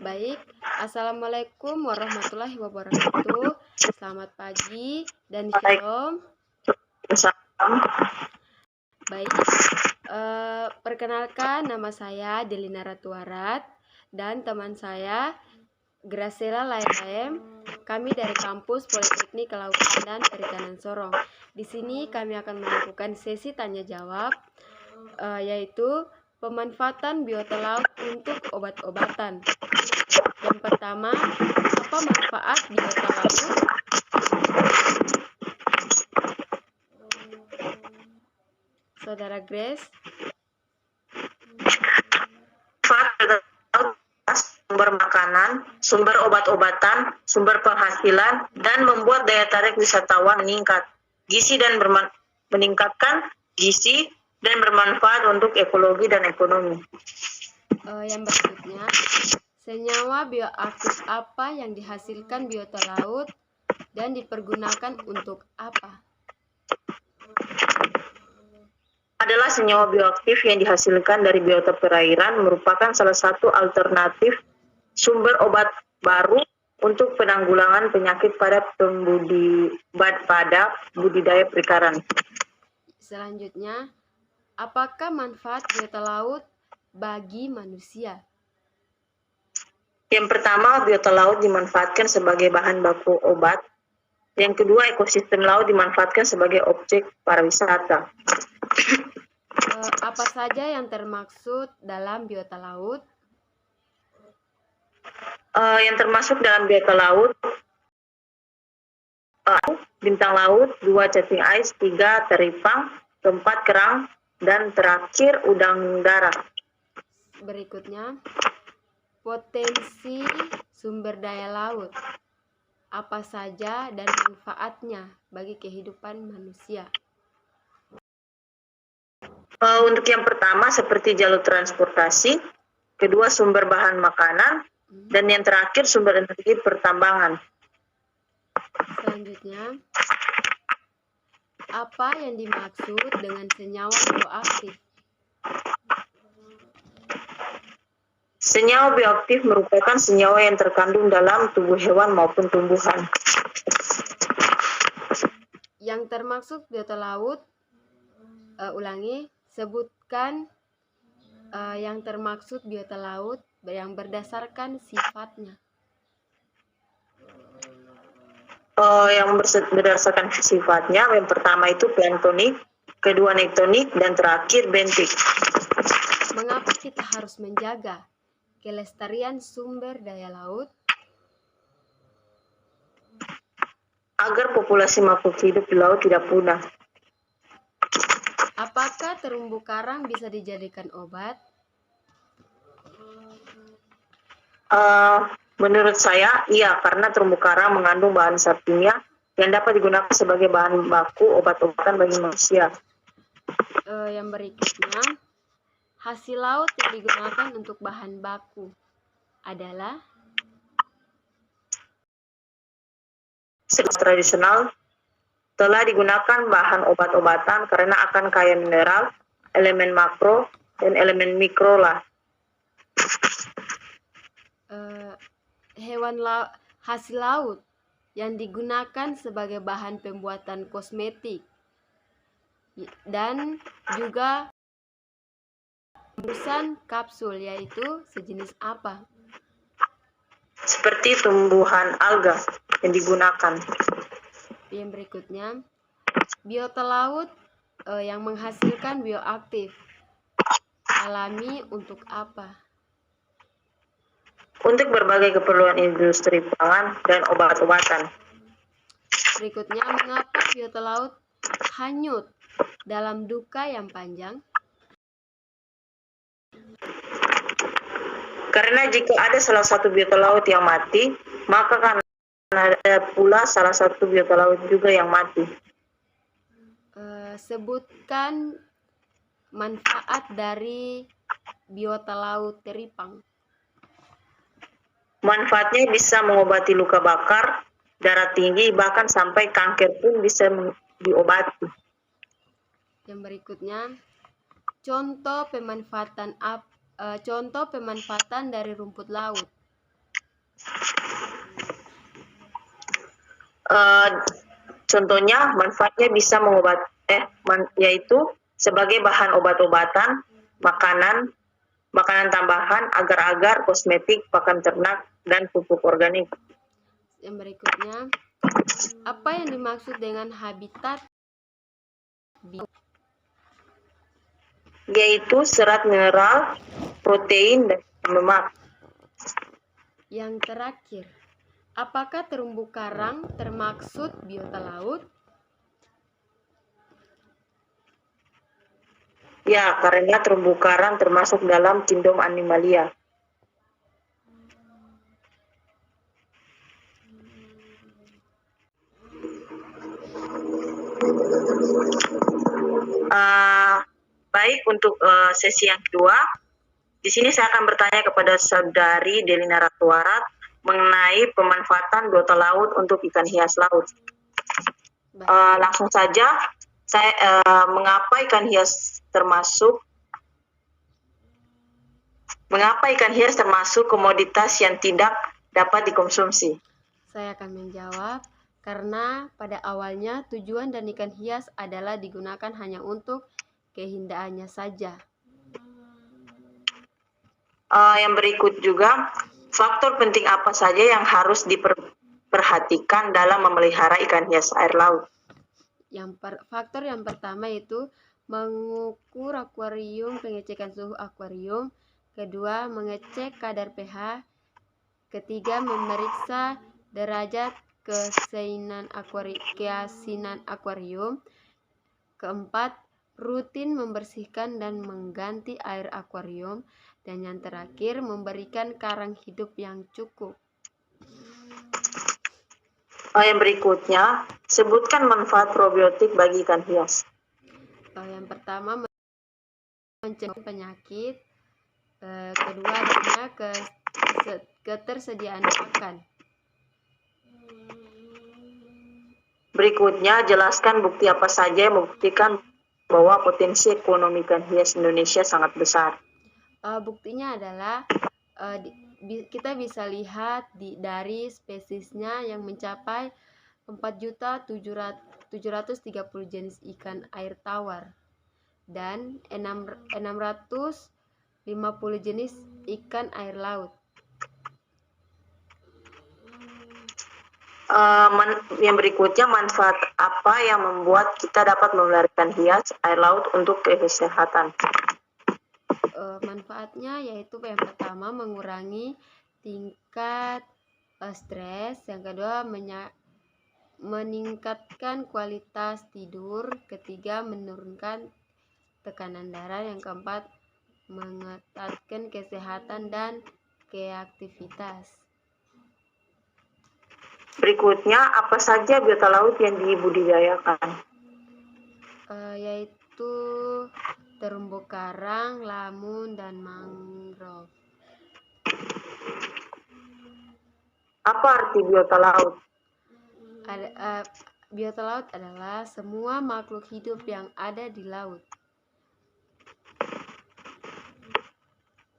Baik, Assalamualaikum warahmatullahi wabarakatuh. Selamat pagi dan shalom. Waalaikumsalam. Baik, perkenalkan nama saya Delina Ratuarat dan teman saya Graciela Laem. Kami dari kampus Politeknik Kelautan dan Perikanan Sorong. Di sini kami akan melakukan sesi tanya jawab, yaitu pemanfaatan biota laut untuk obat-obatan. Yang pertama, apa manfaat biota laut? Saudara Grace. Sumber makanan, sumber obat-obatan, sumber penghasilan, dan membuat daya tarik wisatawan meningkat. Meningkatkan gizi dan bermanfaat untuk ekologi dan ekonomi. Yang berikutnya, senyawa bioaktif apa yang dihasilkan biota laut dan dipergunakan untuk apa? Adalah senyawa bioaktif yang dihasilkan dari biota perairan merupakan salah satu alternatif sumber obat baru untuk penanggulangan penyakit pada budidaya perikanan. Selanjutnya, apakah manfaat biota laut bagi manusia? Yang pertama, biota laut dimanfaatkan sebagai bahan baku obat. Yang kedua, ekosistem laut dimanfaatkan sebagai objek pariwisata. Apa saja yang termaksud dalam biota laut? Yang termasuk dalam biota laut, bintang laut, 2 cacing ais, 3 teripang, 4 kerang, dan terakhir udang darat. Berikutnya, potensi sumber daya laut. Apa saja dan manfaatnya bagi kehidupan manusia? Untuk yang pertama seperti jalur transportasi, kedua sumber bahan makanan, dan yang terakhir sumber energi pertambangan. Selanjutnya, apa yang dimaksud dengan senyawa bioaktif? Senyawa bioaktif merupakan senyawa yang terkandung dalam tubuh hewan maupun tumbuhan. Yang termaksud biota laut, sebutkan yang termaksud biota laut yang berdasarkan sifatnya. Yang berdasarkan sifatnya, yang pertama itu planktonik, kedua nektonik, dan terakhir bentik. Mengapa kita harus menjaga kelestarian sumber daya laut? Agar populasi makhluk hidup di laut tidak punah. Apakah terumbu karang bisa dijadikan obat? Menurut saya, iya, karena terumbu karang mengandung bahan zat kimia yang dapat digunakan sebagai bahan baku obat-obatan bagi manusia. Yang berikutnya, hasil laut yang digunakan untuk bahan baku adalah tradisional telah digunakan bahan obat-obatan karena akan kaya mineral, elemen makro, dan elemen mikro lah. Hasil laut yang digunakan sebagai bahan pembuatan kosmetik dan juga tumbuhan kapsul, yaitu sejenis apa? Seperti tumbuhan alga yang digunakan. Yang berikutnya, biota laut yang menghasilkan bioaktif alami untuk apa? Untuk berbagai keperluan industri pangan dan obat-obatan. Berikutnya, mengapa biota laut hanyut dalam duka yang panjang? Karena jika ada salah satu biota laut yang mati, maka akan ada pula salah satu biota laut juga yang mati. Sebutkan manfaat dari biota laut teripang. Manfaatnya bisa mengobati luka bakar, darah tinggi, bahkan sampai kanker pun bisa diobati. Yang berikutnya, contoh pemanfaatan dari rumput laut. Eh, Contohnya manfaatnya bisa yaitu sebagai bahan obat-obatan, makanan tambahan, agar-agar, kosmetik, pakan ternak, dan pupuk organik. Yang berikutnya, apa yang dimaksud dengan habitat bio? Yaitu serat mineral, protein, dan lemak. Yang terakhir, apakah terumbu karang termaksud biota laut? Ya, karena terumbu karang termasuk dalam kingdom Animalia. Baik, untuk sesi yang kedua, di sini saya akan bertanya kepada Saudari Delina Ratuarat mengenai pemanfaatan biota laut untuk ikan hias laut. Langsung saja, mengapa ikan hias termasuk komoditas yang tidak dapat dikonsumsi? Saya akan menjawab, karena pada awalnya tujuan dan ikan hias adalah digunakan hanya untuk keindahannya saja. Yang berikut juga, faktor penting apa saja yang harus diperhatikan dalam memelihara ikan hias air laut? Faktor yang pertama itu mengukur akuarium, pengecekan suhu akuarium. Kedua, mengecek kadar pH. Ketiga, memeriksa derajat keasinan akuarium. Keempat, rutin membersihkan dan mengganti air akuarium. Dan yang terakhir, memberikan karang hidup yang cukup. Yang berikutnya, sebutkan manfaat probiotik bagi ikan hias. Yang pertama, mencegah penyakit. Kedua, adanya ketersediaan pakan. Berikutnya, jelaskan bukti apa saja yang membuktikan bahwa potensi ekonomi ikan hias Indonesia sangat besar. Buktinya adalah kita bisa lihat dari spesiesnya yang mencapai 4.730 jenis ikan air tawar dan 650 jenis ikan air laut. Yang berikutnya, manfaat apa yang membuat kita dapat memelihara hias air laut untuk kesehatan? Manfaatnya yaitu yang pertama mengurangi tingkat stres, yang kedua meningkatkan kualitas tidur, ketiga menurunkan tekanan darah, yang keempat meningkatkan kesehatan dan kreativitas. Berikutnya, apa saja biota laut yang dibudidayakan? Yaitu terumbu karang, lamun, dan mangrove. Apa arti biota laut? Biota laut adalah semua makhluk hidup yang ada di laut.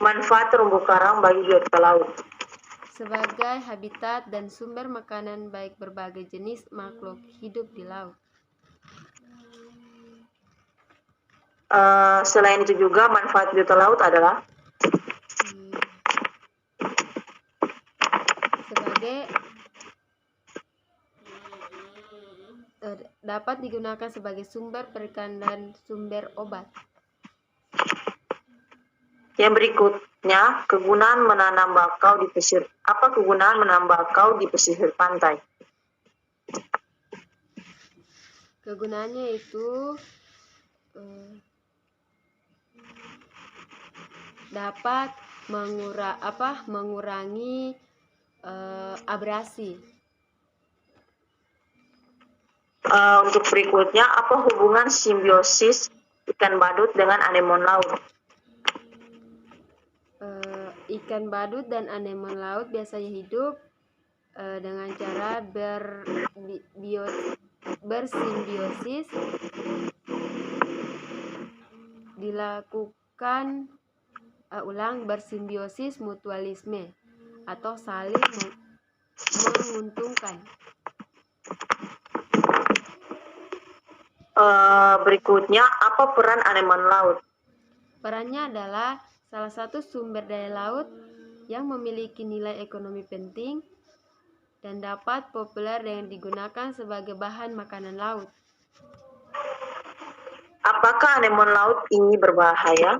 Manfaat terumbu karang bagi biota laut. Sebagai habitat dan sumber makanan baik berbagai jenis makhluk hidup di laut. Selain itu juga manfaat biota laut adalah dapat digunakan sebagai sumber perikanan dan sumber obat. Yang berikutnya, kegunaan menanam bakau di pesisir. Apa kegunaan menanam bakau di pesisir pantai? Kegunaannya itu dapat mengurangi abrasi. Untuk berikutnya, apa hubungan simbiosis ikan badut dengan anemon laut? Ikan badut dan anemon laut biasanya hidup dengan cara bersimbiosis. Dilakukan bersimbiosis mutualisme. atau saling menguntungkan. Berikutnya, apa peran anemonen laut? Perannya adalah salah satu sumber daya laut yang memiliki nilai ekonomi penting dan dapat populer dengan digunakan sebagai bahan makanan laut. Apakah anemon laut ini berbahaya?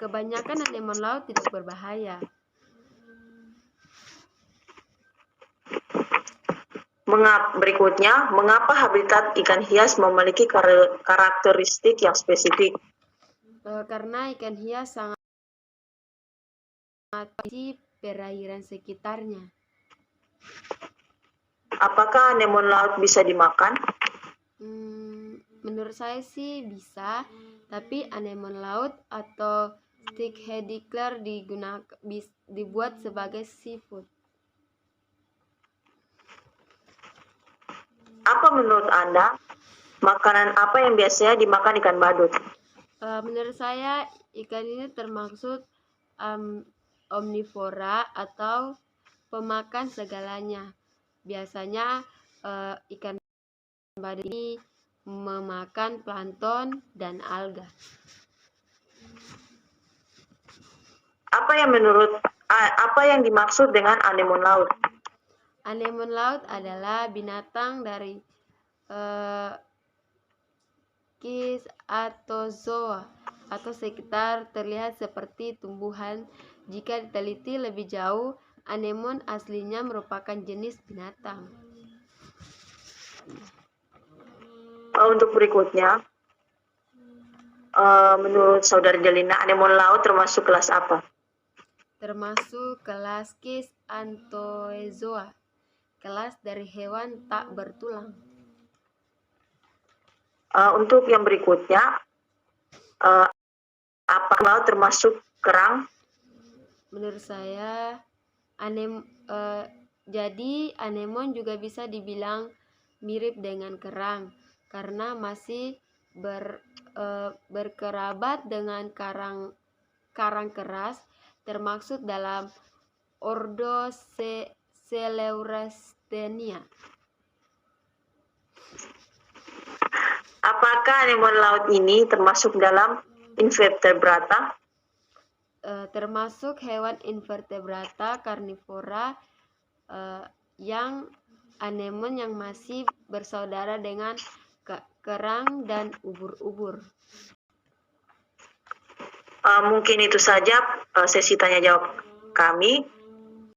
Kebanyakan anemon laut tidak berbahaya. Berikutnya, mengapa habitat ikan hias memiliki karakteristik yang spesifik? Karena ikan hias sangat di perairan sekitarnya. Apakah anemon laut bisa dimakan? Menurut saya sih bisa, tapi anemon laut atau stickhead ickerel dibuat sebagai seafood. Apa menurut Anda, makanan apa yang biasanya dimakan ikan badut? Menurut saya, ikan ini termasuk omnivora atau pemakan segalanya. Biasanya ikan badut ini memakan plankton dan alga. Apa yang dimaksud dengan anemon laut? Anemon laut adalah binatang dari Schistosoma atau sekitar terlihat seperti tumbuhan. Jika diteliti lebih jauh, anemon aslinya merupakan jenis binatang. Untuk berikutnya, menurut Saudari Delina, anemon laut termasuk kelas apa? Termasuk kelas Schistosoma, kelas dari hewan tak bertulang. Untuk yang berikutnya, apakah laut termasuk kerang? Menurut saya, jadi anemon juga bisa dibilang mirip dengan kerang karena masih berkerabat dengan karang keras, termasuk dalam ordo Coelurostemnia. Apakah anemon laut ini termasuk dalam invertebrata? Termasuk hewan invertebrata karnivora yang anemon yang masih bersaudara dengan kerang dan ubur-ubur. Mungkin itu saja sesi tanya jawab kami.